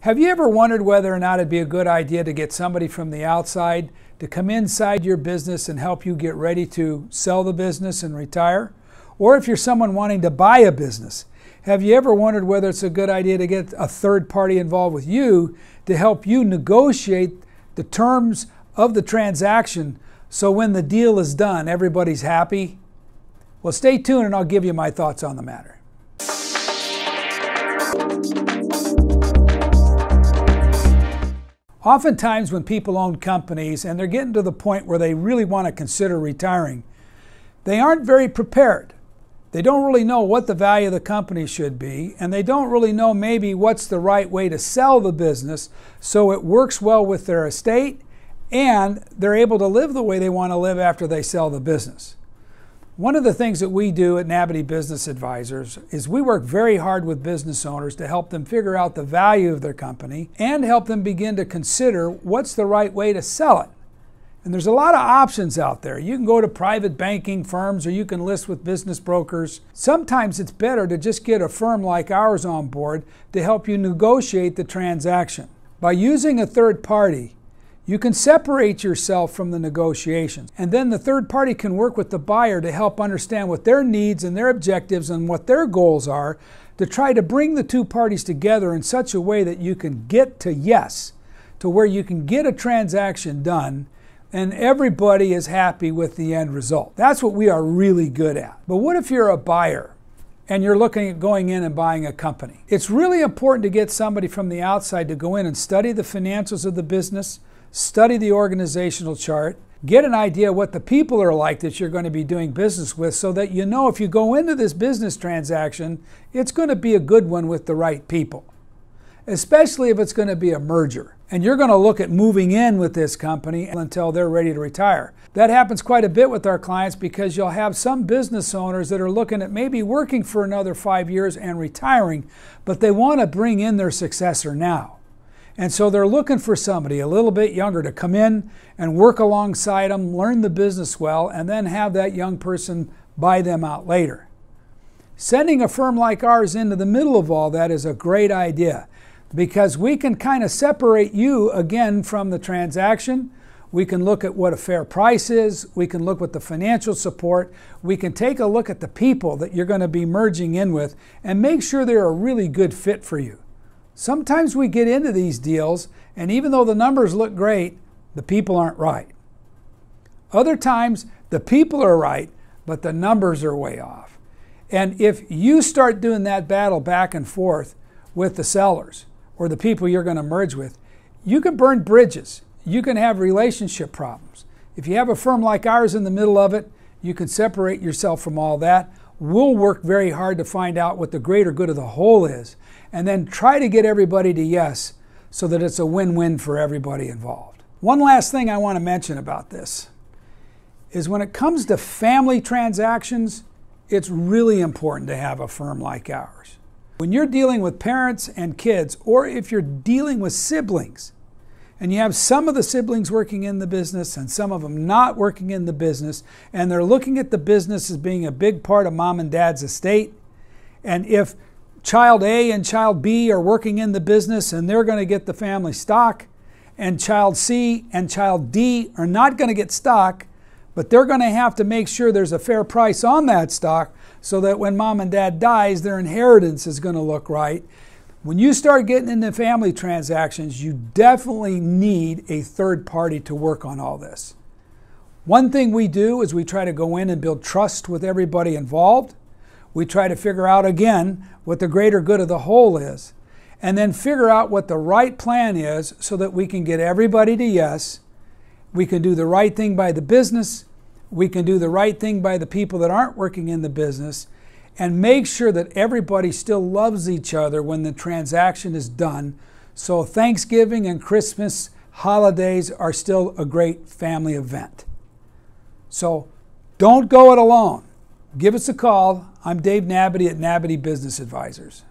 Have you ever wondered whether or not it'd be a good idea to get somebody from the outside to come inside your business and help you get ready to sell the business and retire? Or if you're someone wanting to buy a business, have you ever wondered whether it's a good idea to get a third party involved with you to help you negotiate the terms of the transaction so when the deal is done, everybody's happy? Well, stay tuned and I'll give you my thoughts on the matter. Oftentimes when people own companies and they're getting to the point where they really want to consider retiring, they aren't very prepared. They don't really know what the value of the company should be, and they don't really know maybe what's the right way to sell the business so it works well with their estate and they're able to live the way they want to live after they sell the business. One of the things that we do at Nabity Business Advisors is we work very hard with business owners to help them figure out the value of their company and help them begin to consider what's the right way to sell it. And there's a lot of options out there. You can go to private banking firms or you can list with business brokers. Sometimes it's better to just get a firm like ours on board to help you negotiate the transaction. By using a third party, you can separate yourself from the negotiations, and then the third party can work with the buyer to help understand what their needs and their objectives and what their goals are to try to bring the two parties together in such a way that you can get to yes, to where you can get a transaction done and everybody is happy with the end result. That's what we are really good at. But what if you're a buyer and you're looking at going in and buying a company? It's really important to get somebody from the outside to go in and study the financials of the business, study the organizational chart, get an idea what the people are like that you're going to be doing business with so that you know if you go into this business transaction, it's going to be a good one with the right people, especially if it's going to be a merger. And you're going to look at moving in with this company until they're ready to retire. That happens quite a bit with our clients because you'll have some business owners that are looking at maybe working for another 5 years and retiring, but they want to bring in their successor now. And so they're looking for somebody a little bit younger to come in and work alongside them, learn the business well, and then have that young person buy them out later. Sending a firm like ours into the middle of all that is a great idea because we can kind of separate you again from the transaction. We can look at what a fair price is. We can look at the financial support. We can take a look at the people that you're going to be merging in with and make sure they're a really good fit for you. Sometimes we get into these deals, and even though the numbers look great, the people aren't right. Other times, the people are right, but the numbers are way off. And if you start doing that battle back and forth with the sellers or the people you're going to merge with, you can burn bridges. You can have relationship problems. If you have a firm like ours in the middle of it, you can separate yourself from all that. We'll work very hard to find out what the greater good of the whole is, and then try to get everybody to yes so that it's a win-win for everybody involved. One last thing I want to mention about this is when it comes to family transactions, it's really important to have a firm like ours. When you're dealing with parents and kids, or if you're dealing with siblings, and you have some of the siblings working in the business and some of them not working in the business, and they're looking at the business as being a big part of mom and dad's estate, and if Child A and Child B are working in the business and they're going to get the family stock, and Child C and Child D are not going to get stock, but they're going to have to make sure there's a fair price on that stock so that when mom and dad dies, their inheritance is going to look right. When you start getting into family transactions, you definitely need a third party to work on all this. One thing we do is we try to go in and build trust with everybody involved. We try to figure out, again, what the greater good of the whole is, and then figure out what the right plan is so that we can get everybody to yes. We can do the right thing by the business. We can do the right thing by the people that aren't working in the business, and make sure that everybody still loves each other when the transaction is done. So Thanksgiving and Christmas holidays are still a great family event. So don't go it alone. Give us a call. I'm Dave Nabity at Nabity Business Advisors.